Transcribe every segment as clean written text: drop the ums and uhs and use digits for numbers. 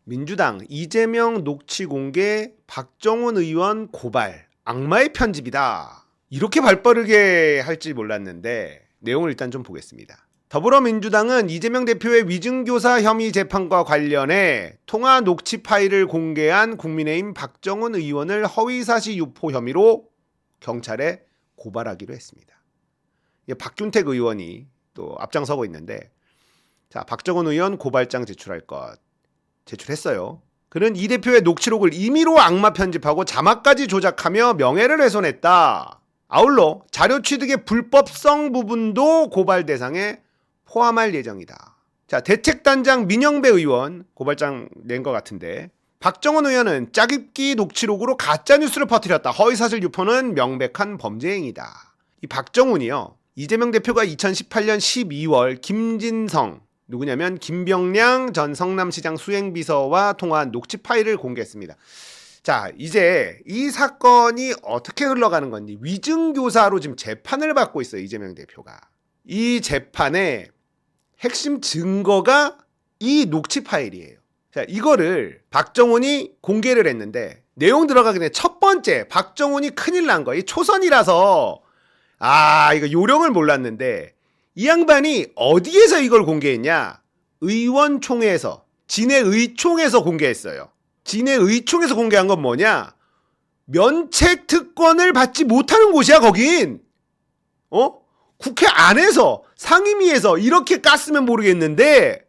민주당 이재명 녹취 공개 박정훈 의원 고발 악마의 편집이다. 이렇게 발빠르게 할지 몰랐는데 내용을 일단 좀 보겠습니다. 더불어민주당은 이재명 대표의 위증교사 혐의 재판과 관련해 통화 녹취 파일을 공개한 국민의힘 박정훈 의원을 허위사실 유포 혐의로 경찰에 고발하기로 했습니다. 박균택 의원이 또 앞장서고 있는데, 자, 박정훈 의원 고발장 제출할 것 제출했어요. 그는 이 대표의 녹취록을 임의로 악마 편집하고 자막까지 조작하며 명예를 훼손했다. 아울러 자료 취득의 불법성 부분도 고발 대상에 포함할 예정이다. 자, 대책단장 민영배 의원 고발장 낸 것 같은데, 박정훈 의원은 짜깁기 녹취록으로 가짜뉴스를 퍼뜨렸다. 허위사실 유포는 명백한 범죄 행위다. 이 박정훈이요, 이재명 대표가 2018년 12월 김진성, 누구냐면 김병량 전 성남시장 수행비서와 통화한 녹취 파일을 공개했습니다. 자, 이제 이 사건이 어떻게 흘러가는 건지, 위증교사로 지금 재판을 받고 있어요, 이재명 대표가. 이 재판의 핵심 증거가 이 녹취 파일이에요. 자, 이거를 박정훈이 공개를 했는데, 내용 들어가기 전에 첫 번째, 박정훈이 큰일 난 거, 이 초선이라서 이거 요령을 몰랐는데, 이 양반이 어디에서 이걸 공개했냐? 의원총회에서, 진해의총에서 공개했어요. 진해의총에서 공개한 건 뭐냐? 면책 특권을 받지 못하는 곳이야, 거긴. 국회 안에서, 상임위에서 이렇게 깠으면 모르겠는데,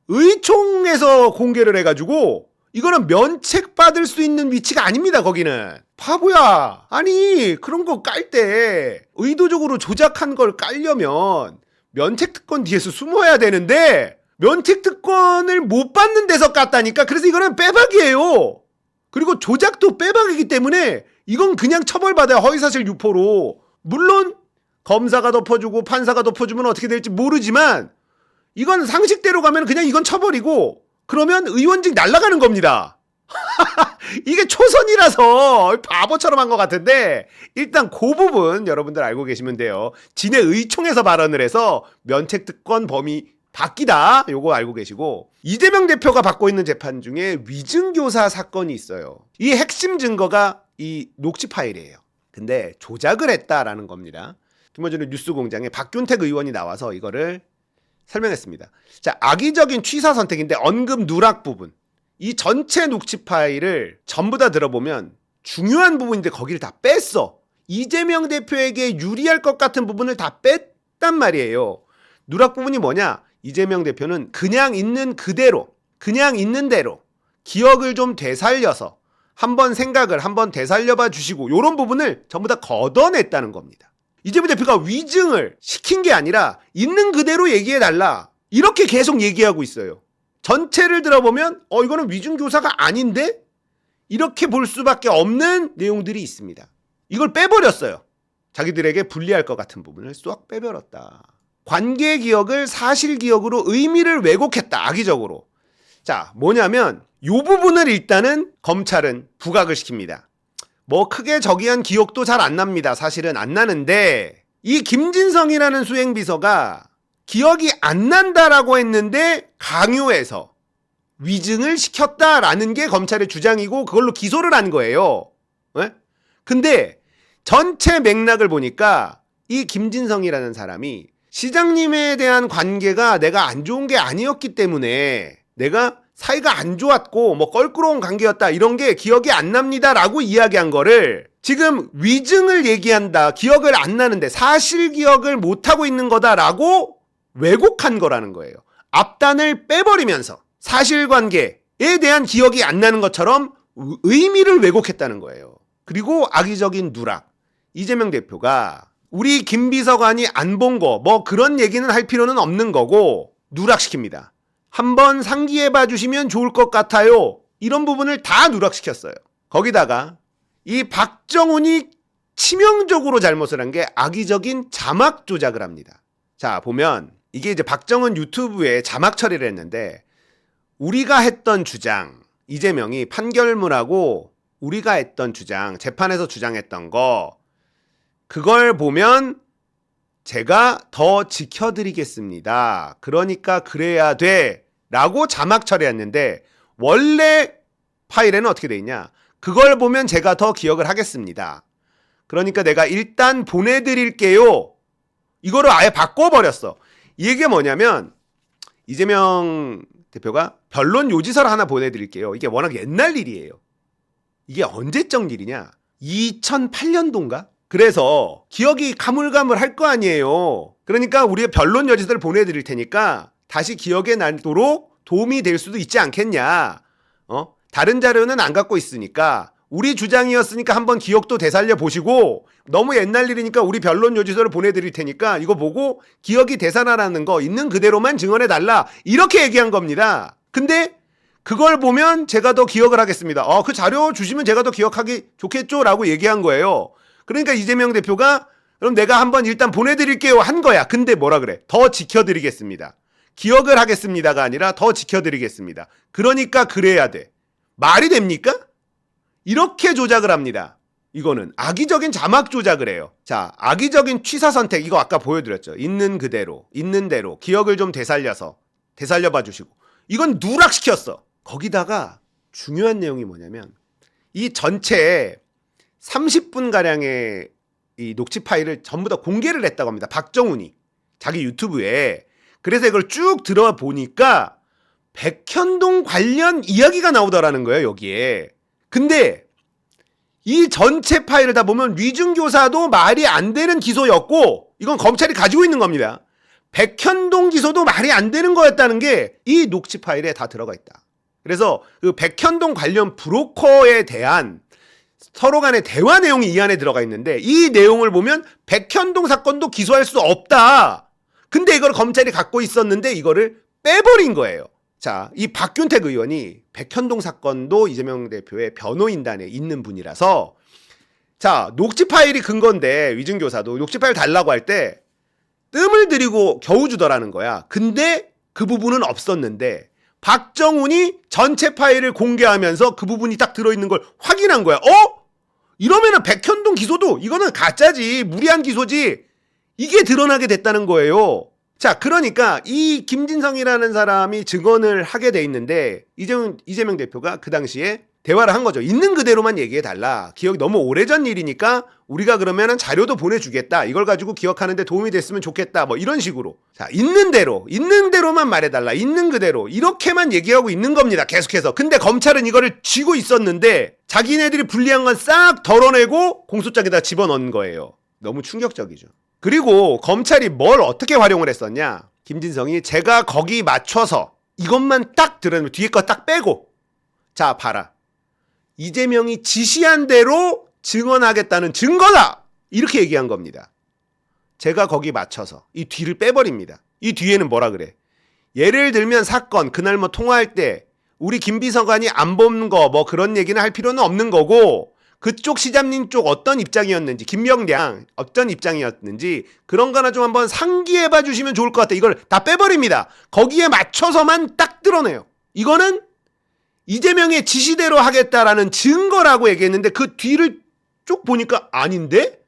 의총에서 공개를 해가지고, 이거는 면책받을 수 있는 위치가 아닙니다, 거기는. 바보야. 아니, 그런 거 깔 때 의도적으로 조작한 걸 깔려면 면책특권 뒤에서 숨어야 되는데, 면책특권을 못 받는 데서 깠다니까. 그래서 이거는 빼박이에요. 그리고 조작도 빼박이기 때문에 이건 그냥 처벌받아야, 허위사실 유포로. 물론 검사가 덮어주고 판사가 덮어주면 어떻게 될지 모르지만, 이건 상식대로 가면 그냥 이건 처벌이고, 그러면 의원직 날아가는 겁니다. 이게 초선이라서 바보처럼 한 것 같은데, 일단 그 부분 여러분들 알고 계시면 돼요. 진해의총에서 발언을 해서 면책특권 범위 바뀌다, 요거 알고 계시고, 이재명 대표가 받고 있는 재판 중에 위증교사 사건이 있어요. 이 핵심 증거가 이 녹취 파일이에요. 근데 조작을 했다라는 겁니다. 김어준의 뉴스공장에 박균택 의원이 나와서 이거를 설명했습니다. 자, 악의적인 취사 선택인데 언급 누락 부분, 이 전체 녹취 파일을 전부 다 들어보면 중요한 부분인데 거기를 다 뺐어. 이재명 대표에게 유리할 것 같은 부분을 다 뺐단 말이에요. 누락 부분이 뭐냐? 이재명 대표는 그냥 있는 그대로, 그냥 있는 대로 기억을 좀 되살려서 한번 생각을 한번 되살려봐 주시고, 이런 부분을 전부 다 걷어냈다는 겁니다. 이재명 대표가 위증을 시킨 게 아니라 있는 그대로 얘기해달라, 이렇게 계속 얘기하고 있어요. 전체를 들어보면 이거는 위증교사가 아닌데? 이렇게 볼 수밖에 없는 내용들이 있습니다. 이걸 빼버렸어요. 자기들에게 불리할 것 같은 부분을 쏙 빼버렸다. 관계 기억을 사실 기억으로 의미를 왜곡했다, 악의적으로. 자, 뭐냐면 이 부분을 일단은 검찰은 부각을 시킵니다. 뭐 크게 저기한 기억도 잘 안 납니다. 사실은 안 나는데, 이 김진성이라는 수행비서가 기억이 안 난다라고 했는데 강요해서 위증을 시켰다라는 게 검찰의 주장이고, 그걸로 기소를 한 거예요. 네? 근데 전체 맥락을 보니까 이 김진성이라는 사람이 시장님에 대한 관계가 내가 안 좋은 게 아니었기 때문에, 내가 사이가 안 좋았고 뭐 껄끄러운 관계였다, 이런 게 기억이 안 납니다라고 이야기한 거를 지금 위증을 얘기한다, 기억을 안 나는데 사실 기억을 못하고 있는 거다라고 왜곡한 거라는 거예요. 앞단을 빼버리면서 사실관계에 대한 기억이 안 나는 것처럼 의미를 왜곡했다는 거예요. 그리고 악의적인 누락. 이재명 대표가 우리 김 비서관이 안 본 거 뭐 그런 얘기는 할 필요는 없는 거고 누락시킵니다. 한번 상기해봐 주시면 좋을 것 같아요, 이런 부분을 다 누락시켰어요. 거기다가 이 박정훈이 치명적으로 잘못을 한 게 악의적인 자막 조작을 합니다. 자, 보면 이게 이제 박정훈 유튜브에 자막 처리를 했는데, 우리가 했던 주장, 이재명이 판결문하고 우리가 했던 주장, 재판에서 주장했던 거, 그걸 보면 제가 더 지켜드리겠습니다. 그러니까 그래야 돼 라고 자막 처리했는데, 원래 파일에는 어떻게 돼 있냐? 그걸 보면 제가 더 기억을 하겠습니다. 그러니까 내가 일단 보내드릴게요. 이거를 아예 바꿔버렸어. 이게 뭐냐면 이재명 대표가 변론 요지서를 하나 보내드릴게요. 이게 워낙 옛날 일이에요. 이게 언제적 일이냐? 2008년도인가? 그래서 기억이 가물가물할 거 아니에요. 그러니까 우리가 변론 요지서를 보내드릴 테니까 다시 기억에 나도록 도움이 될 수도 있지 않겠냐. 다른 자료는 안 갖고 있으니까 우리 주장이었으니까 한번 기억도 되살려 보시고, 너무 옛날 일이니까 우리 변론 요지서를 보내드릴 테니까 이거 보고 기억이 되살아나는 거 있는 그대로만 증언해달라, 이렇게 얘기한 겁니다. 근데 그걸 보면 제가 더 기억을 하겠습니다. 그 자료 주시면 제가 더 기억하기 좋겠죠? 라고 얘기한 거예요. 그러니까 이재명 대표가 그럼 내가 한번 일단 보내드릴게요 한 거야. 근데 뭐라 그래? 더 지켜드리겠습니다. 기억을 하겠습니다가 아니라 더 지켜드리겠습니다. 그러니까 그래야 돼. 말이 됩니까? 이렇게 조작을 합니다. 이거는 악의적인 자막 조작을 해요. 자, 악의적인 취사 선택, 이거 아까 보여드렸죠. 있는 그대로, 있는 대로 기억을 좀 되살려봐 주시고, 이건 누락시켰어. 거기다가 중요한 내용이 뭐냐면 이 전체 30분가량의 이 녹취 파일을 전부 다 공개를 했다고 합니다. 박정훈이 자기 유튜브에. 그래서 이걸 쭉 들어와 보니까 백현동 관련 이야기가 나오더라는 거예요, 여기에. 근데 이 전체 파일을 다 보면 위증교사도 말이 안 되는 기소였고, 이건 검찰이 가지고 있는 겁니다. 백현동 기소도 말이 안 되는 거였다는 게 이 녹취 파일에 다 들어가 있다. 그래서 그 백현동 관련 브로커에 대한 서로 간의 대화 내용이 이 안에 들어가 있는데, 이 내용을 보면 백현동 사건도 기소할 수 없다. 근데 이걸 검찰이 갖고 있었는데 이거를 빼버린 거예요. 자, 이 박균택 의원이 백현동 사건도 이재명 대표의 변호인단에 있는 분이라서, 자, 녹취 파일이 근거인데 위증교사도 녹취 파일 달라고 할 때 뜸을 들이고 겨우 주더라는 거야. 근데 그 부분은 없었는데 박정훈이 전체 파일을 공개하면서 그 부분이 딱 들어있는 걸 확인한 거야. 이러면은 백현동 기소도 이거는 가짜지, 무리한 기소지, 이게 드러나게 됐다는 거예요. 자, 그러니까 이 김진성이라는 사람이 증언을 하게 돼 있는데 이재명 대표가 그 당시에 대화를 한 거죠. 있는 그대로만 얘기해달라. 기억이 너무 오래전 일이니까 우리가 그러면은 자료도 보내주겠다. 이걸 가지고 기억하는데 도움이 됐으면 좋겠다. 뭐 이런 식으로. 자, 있는 대로만 말해달라. 있는 그대로. 이렇게만 얘기하고 있는 겁니다. 계속해서. 근데 검찰은 이거를 쥐고 있었는데 자기네들이 불리한 건 싹 덜어내고 공소장에다 집어넣은 거예요. 너무 충격적이죠. 그리고 검찰이 뭘 어떻게 활용을 했었냐? 김진성이 제가 거기 맞춰서 이것만 딱 들으면 뒤에 거 딱 빼고, 자, 봐라. 이재명이 지시한 대로 증언하겠다는 증거다! 이렇게 얘기한 겁니다. 제가 거기 맞춰서 이 뒤를 빼버립니다. 이 뒤에는 뭐라 그래? 예를 들면 사건, 그날 뭐 통화할 때 우리 김 비서관이 안 본 거 뭐 그런 얘기는 할 필요는 없는 거고, 그쪽 시장님 쪽 어떤 입장이었는지, 김명량 어떤 입장이었는지 그런 거나 좀 한번 상기해봐 주시면 좋을 것 같아. 이걸 다 빼버립니다. 거기에 맞춰서만 딱 드러내요. 이거는 이재명의 지시대로 하겠다라는 증거라고 얘기했는데 그 뒤를 쭉 보니까 아닌데?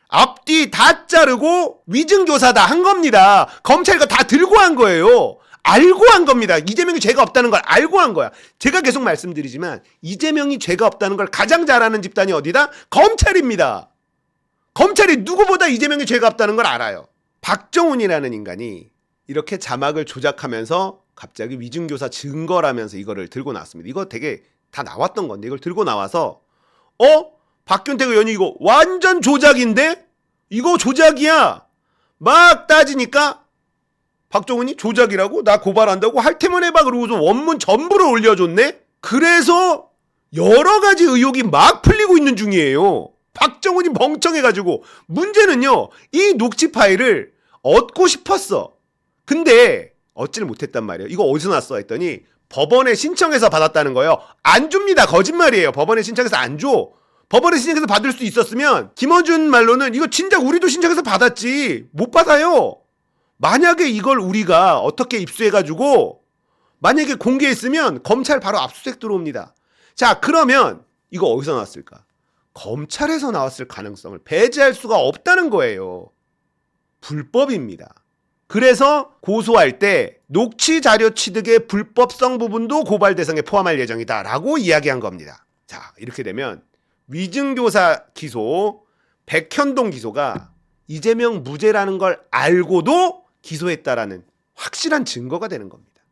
앞뒤 다 자르고 위증교사다 한 겁니다. 검찰이 다 들고 한 거예요. 알고 한 겁니다. 이재명이 죄가 없다는 걸 알고 한 거야. 제가 계속 말씀드리지만 이재명이 죄가 없다는 걸 가장 잘 아는 집단이 어디다? 검찰입니다. 검찰이 누구보다 이재명이 죄가 없다는 걸 알아요. 박정훈이라는 인간이 이렇게 자막을 조작하면서 갑자기 위증교사 증거라면서 이거를 들고 나왔습니다. 이거 되게 다 나왔던 건데 이걸 들고 나와서 박균택 의원이 이거 완전 조작인데? 이거 조작이야. 막 따지니까 박정훈이 조작이라고? 나 고발한다고? 할 테면 해봐. 그러고서 원문 전부를 올려줬네? 그래서 여러 가지 의혹이 막 풀리고 있는 중이에요. 박정훈이 멍청해가지고. 문제는요, 이 녹취 파일을 얻고 싶었어. 근데 얻지를 못했단 말이에요. 이거 어디서 났어? 했더니 법원에 신청해서 받았다는 거예요. 안 줍니다. 거짓말이에요. 법원에 신청해서 안 줘. 법원에 신청해서 받을 수 있었으면 김어준 말로는 이거 진작 우리도 신청해서 받았지. 못 받아요. 만약에 이걸 우리가 어떻게 입수해가지고 만약에 공개했으면 검찰 바로 압수수색 들어옵니다. 자, 그러면 이거 어디서 나왔을까? 검찰에서 나왔을 가능성을 배제할 수가 없다는 거예요. 불법입니다. 그래서 고소할 때 녹취 자료 취득의 불법성 부분도 고발 대상에 포함할 예정이다라고 이야기한 겁니다. 자, 이렇게 되면 위증교사 기소, 백현동 기소가 이재명 무죄라는 걸 알고도 기소했다라는 확실한 증거가 되는 겁니다.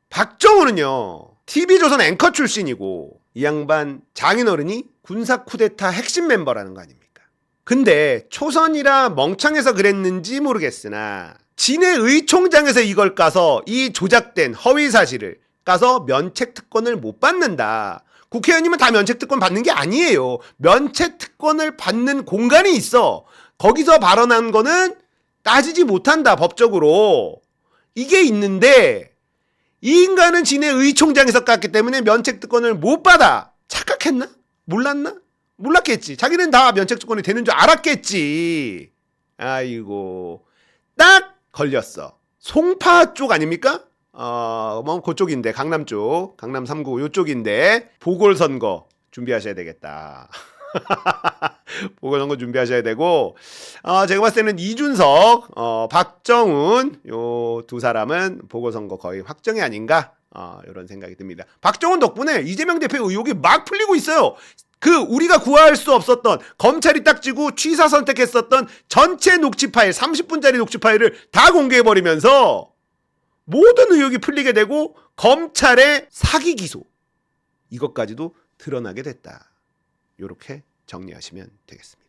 박정우는요, TV조선 앵커 출신이고 이 양반 장인어른이 군사 쿠데타 핵심 멤버라는 거 아닙니까? 근데 초선이라 멍청해서 그랬는지 모르겠으나 진해의 총장에서 이걸 까서 이 조작된 허위 사실을 까서 면책특권을 못 받는다. 국회의원이면 다 면책특권 받는 게 아니에요. 면책특권을 받는 공간이 있어. 거기서 발언한 거는 따지지 못한다, 법적으로. 이게 있는데 이 인간은 진해의 총장에서 깠기 때문에 면책특권을 못 받아. 착각했나? 몰랐나? 몰랐겠지. 자기는 다 면책특권이 되는 줄 알았겠지. 아이고, 딱 걸렸어. 송파 쪽 아닙니까? 뭐 그쪽인데, 강남 쪽, 강남 3구 요쪽인데 보궐선거 준비하셔야 되겠다. 보궐선거 준비하셔야 되고, 제가 봤을 때는 이준석, 박정훈 요 두 사람은 보궐선거 거의 확정이 아닌가, 이런 생각이 듭니다. 박정훈 덕분에 이재명 대표의 의혹이 막 풀리고 있어요. 우리가 구할 수 없었던, 검찰이 딱지고 취사 선택했었던 전체 녹취 파일, 30분짜리 녹취 파일을 다 공개해버리면서 모든 의혹이 풀리게 되고 검찰의 사기 기소, 이것까지도 드러나게 됐다. 이렇게 정리하시면 되겠습니다.